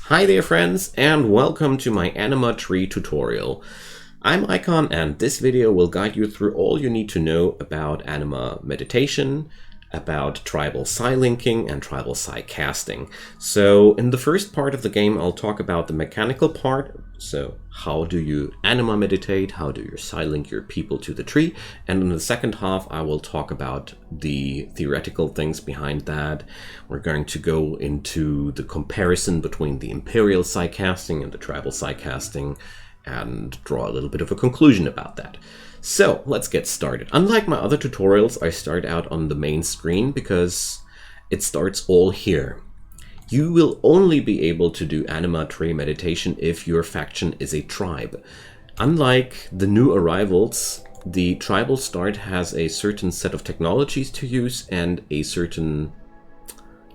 Hi there friends, and welcome to my Anima Tree tutorial. I'm Icon, and this video will guide you through all you need to know about Anima Meditation, about tribal psi linking and tribal psi casting. So in the first part of the game I'll talk about the mechanical part, so how do you Anima meditate, how do you psi link your people to the tree, and in the second half I will talk about the theoretical things behind that. We're going to go into the comparison between the imperial psi casting and the tribal psi casting and draw a little bit of a conclusion about that. So let's get started. Unlike my other tutorials, I start out on the main screen because it starts all here. You will only be able to do Anima Tree meditation if your faction is a tribe. Unlike the new arrivals, the tribal start has a certain set of technologies to use and a certain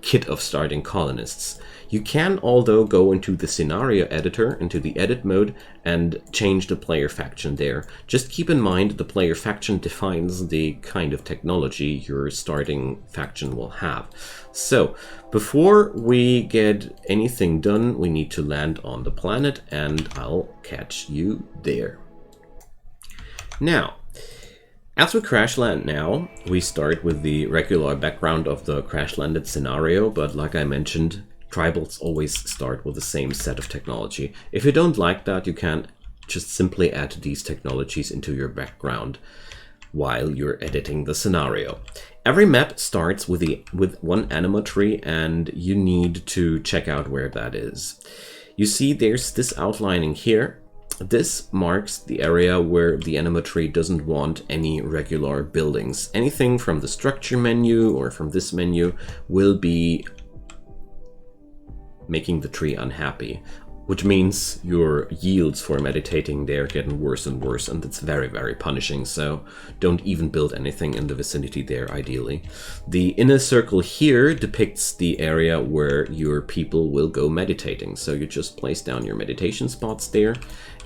kit of starting colonists. You can, although, go into the scenario editor, into the edit mode, and change the player faction there. Just keep in mind the player faction defines the kind of technology your starting faction will have. So, before we get anything done, we need to land on the planet, and I'll catch you there. Now, as we crash land now, we start with the regular background of the crash landed scenario, but like I mentioned, tribals always start with the same set of technology. If you don't like that, you can just simply add these technologies into your background while you're editing the scenario. Every map starts with one Anima tree, and you need to check out where that is. You see there's this outlining here. This marks the area where the Anima tree doesn't want any regular buildings. Anything from the structure menu or from this menu will be making the tree unhappy, which means your yields for meditating there getting worse and worse, and it's very, very punishing, so don't even build anything in the vicinity there, ideally. The inner circle here depicts the area where your people will go meditating, so you just place down your meditation spots there.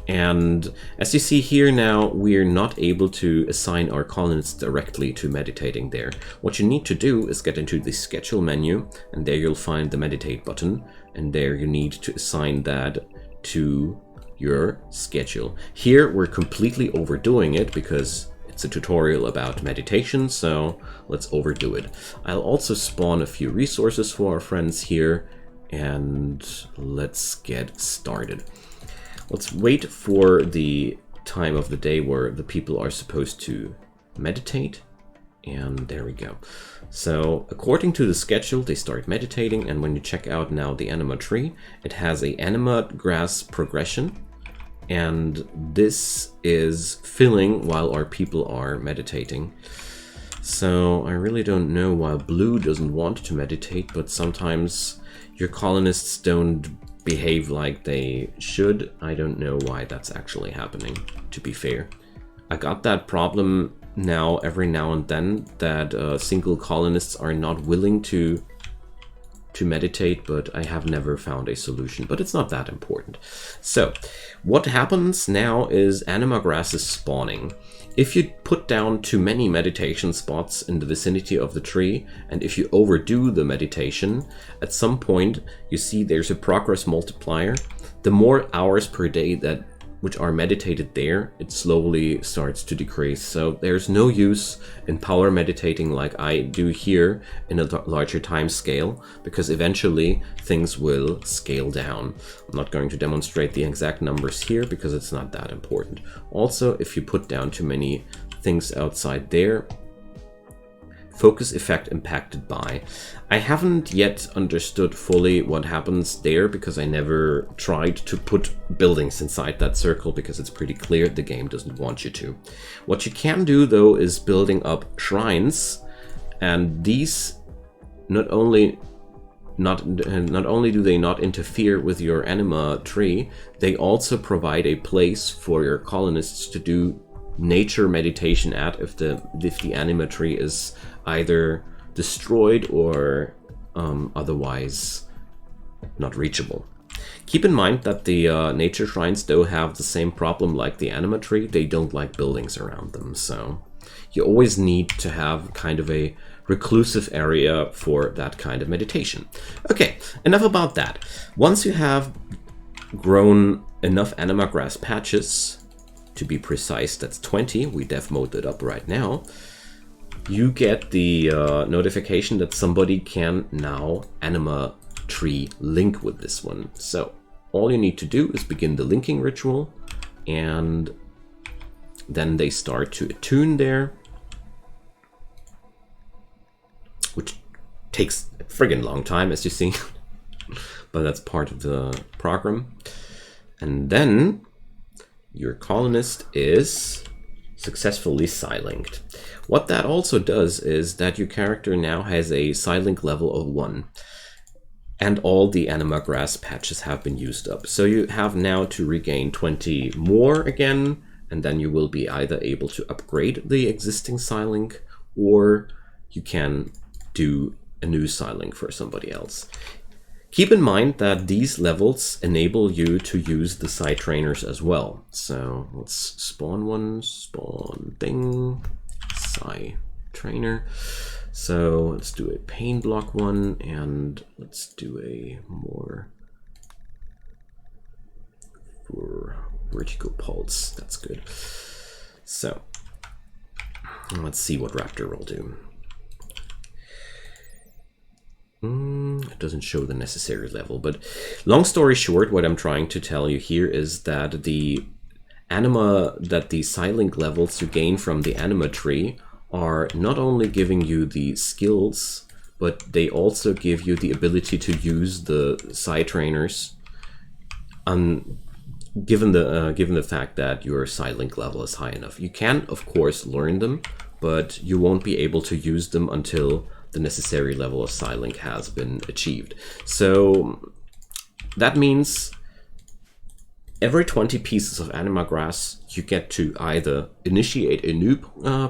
And as you see here now, we're not able to assign our colonists directly to meditating there. What you need to do is get into the schedule menu, and there you'll find the meditate button, and there you need to assign that to your schedule. Here we're completely overdoing it because it's a tutorial about meditation, so let's overdo it. I'll also spawn a few resources for our friends here, and let's get started. Let's wait for the time of the day where the people are supposed to meditate. And there we go. So according to the schedule, they start meditating. And when you check out now the Anima tree, it has a Anima grass progression. And this is filling while our people are meditating. So I really don't know why blue doesn't want to meditate, but sometimes your colonists don't behave like they should. I don't know why that's actually happening, to be fair. I got that problem now every now and then, that single colonists are not willing to meditate, but I have never found a solution, but it's not that important. So what happens now is Anima grass is spawning. If you put down too many meditation spots in the vicinity of the tree, and if you overdo the meditation, at some point you see there's a progress multiplier. The more hours per day that which are meditated there, it slowly starts to decrease. So there's no use in power meditating like I do here in a larger time scale, because eventually things will scale down. I'm not going to demonstrate the exact numbers here because it's not that important. Also, if you put down too many things outside there, focus effect impacted by. I haven't yet understood fully what happens there because I never tried to put buildings inside that circle, because it's pretty clear the game doesn't want you to. What you can do though is building up shrines, and these not only do they not interfere with your Anima tree, they also provide a place for your colonists to do nature meditation at if the Anima tree is either destroyed or otherwise not reachable. Keep in mind that the nature shrines do have the same problem like the Anima tree. They don't like buildings around them, so you always need to have kind of a reclusive area for that kind of meditation. Okay, enough about that. Once you have grown enough anima grass patches, to be precise, that's 20, we dev mode it up right now, you get the notification that somebody can now Anima Tree link with this one. So all you need to do is begin the linking ritual, and then they start to attune there, which takes a friggin' long time, as you see, but that's part of the program. And then your colonist is successfully Psi-linked. What that also does is that your character now has a Psi-link level of 1, and all the anima grass patches have been used up. So you have now to regain 20 more again, and then you will be either able to upgrade the existing Psi-link, or you can do a new Psi-link for somebody else. Keep in mind that these levels enable you to use the Psi trainers as well. So let's spawn one, spawn thing, Psi trainer. So let's do a pain block one, and let's do a more for vertical pulse. That's good. So let's see what Raptor will do. It doesn't show the necessary level, but long story short, what I'm trying to tell you here is that the Psi-link levels you gain from the Anima Tree are not only giving you the skills, but they also give you the ability to use the Psi trainers, given the fact that your Psi-link level is high enough. You can, of course, learn them, but you won't be able to use them until the necessary level of Psi-link has been achieved. So that means every 20 pieces of anima grass, you get to either initiate a new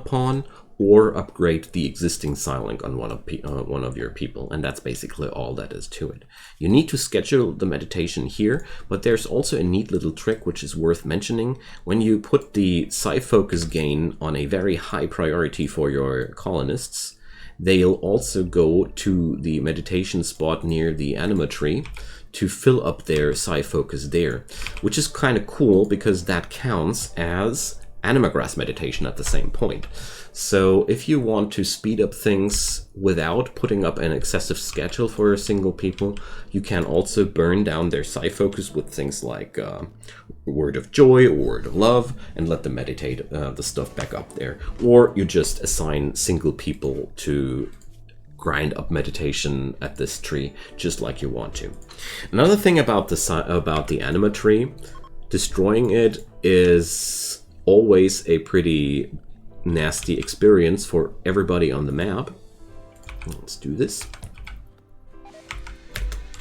pawn or upgrade the existing Psi-link on one of your people, and that's basically all that is to it. You need to schedule the meditation here, but there's also a neat little trick which is worth mentioning. When you put the Psi focus gain on a very high priority for your colonists, they'll also go to the meditation spot near the Anima Tree to fill up their Psi focus there, which is kind of cool because that counts as anima grass meditation at the same point. So if you want to speed up things without putting up an excessive schedule for a single people, you can also burn down their Psi focus with things like word of joy or word of love and let them meditate the stuff back up there. Or you just assign single people to grind up meditation at this tree just like you want to. Another thing about the Anima Tree, destroying it is always a pretty nasty experience for everybody on the map. Let's do this.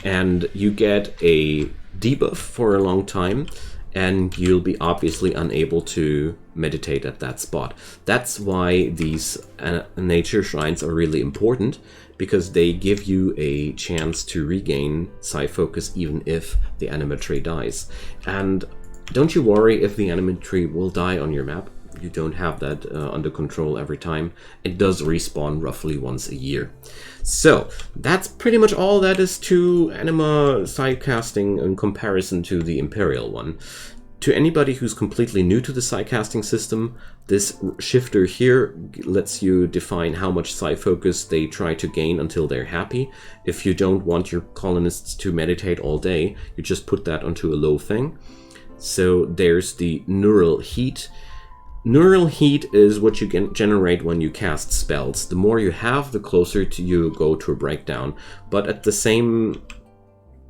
And you get a debuff for a long time, and you'll be obviously unable to meditate at that spot. That's why these nature shrines are really important, because they give you a chance to regain Psi focus even if the Anima Tree dies. And don't you worry if the Anima Tree will die on your map. You don't have that under control every time. It does respawn roughly once a year. So that's pretty much all that is to Anima Psi casting in comparison to the Imperial one. To anybody who's completely new to the Psi casting system, this shifter here lets you define how much Psi focus they try to gain until they're happy. If you don't want your colonists to meditate all day, you just put that onto a low thing. So there's the neural heat. Neural heat is what you can generate when you cast spells. The more you have, the closer to you go to a breakdown. But at the same,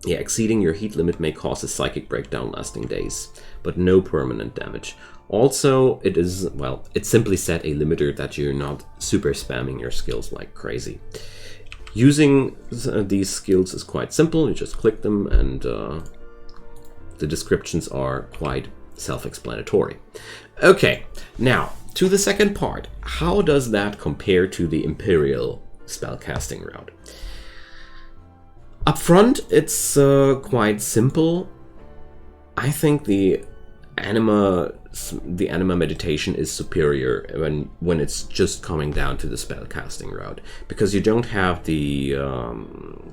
exceeding your heat limit may cause a psychic breakdown lasting days, but no permanent damage. Also, it is, well, it simply set a limiter that you're not super spamming your skills like crazy. Using these skills is quite simple. You just click them, and the descriptions are quite self-explanatory. Okay, now to the second part. How does that compare to the Imperial spellcasting route? Up front, it's quite simple. I think the Anima the Anima Meditation is superior when it's just coming down to the spellcasting route, because you don't have the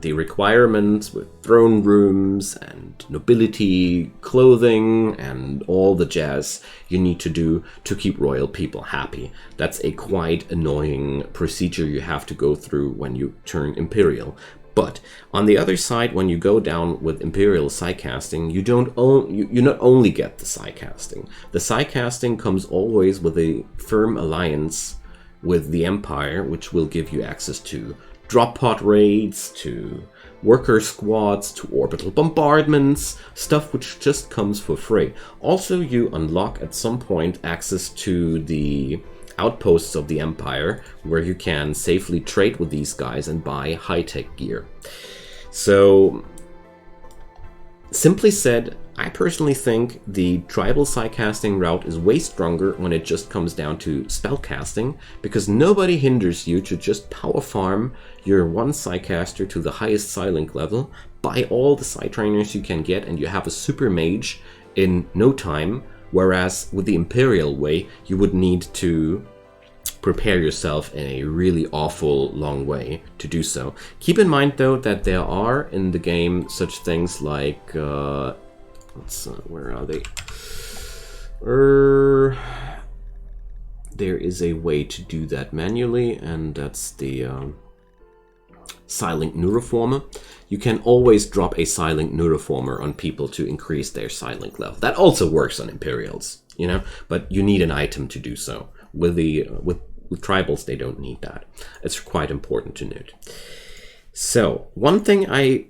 requirements with throne rooms and nobility clothing and all the jazz you need to do to keep royal people happy. That's a quite annoying procedure you have to go through when you turn imperial. But on the other side, when you go down with imperial psycasting, you not only get the psycasting. The psycasting comes always with a firm alliance with the Empire, which will give you access to drop pod raids, to worker squads, to orbital bombardments, stuff which just comes for free. Also, you unlock at some point access to the outposts of the Empire, where you can safely trade with these guys and buy high-tech gear. So, simply said, I personally think the tribal psycasting route is way stronger when it just comes down to spellcasting, because nobody hinders you to just power farm your one psycaster to the highest psylink level, buy all the psy trainers you can get, and you have a super mage in no time. Whereas with the Imperial way, you would need to prepare yourself in a really awful long way to do so. Keep in mind though that there are in the game such things like, where are they? There is a way to do that manually, and that's the Psylink Neuroformer. You can always drop a Psylink Neuroformer on people to increase their Psylink level. That also works on Imperials, you know, but you need an item to do so. With tribals, they don't need that. It's quite important to note. So, one thing I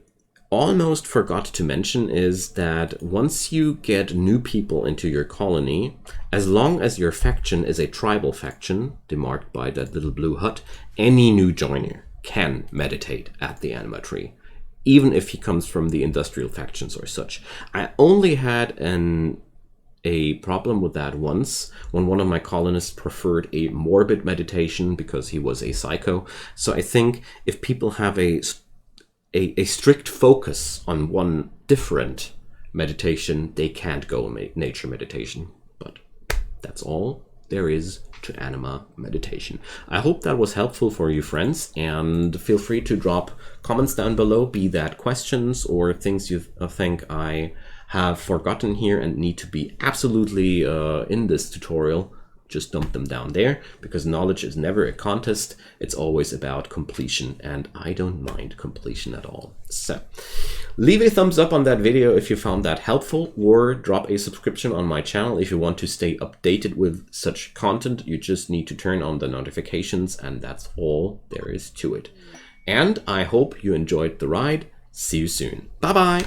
almost forgot to mention is that once you get new people into your colony, as long as your faction is a tribal faction, demarked by that little blue hut, any new joiner can meditate at the Anima Tree, even if he comes from the industrial factions or such. I only had a problem with that once, when one of my colonists preferred a morbid meditation because he was a psycho. So I think if people have a strict focus on one different meditation, they can't go nature meditation. But that's all there is to Anima Meditation. I hope that was helpful for you, friends, and feel free to drop comments down below, be that questions or things you think I have forgotten here and need to be absolutely in this tutorial. Just dump them down there, because knowledge is never a contest. It's always about completion, and I don't mind completion at all. So leave a thumbs up on that video if you found that helpful, or drop a subscription on my channel if you want to stay updated with such content. You just need to turn on the notifications, and that's all there is to it. And I hope you enjoyed the ride. See you soon. Bye bye.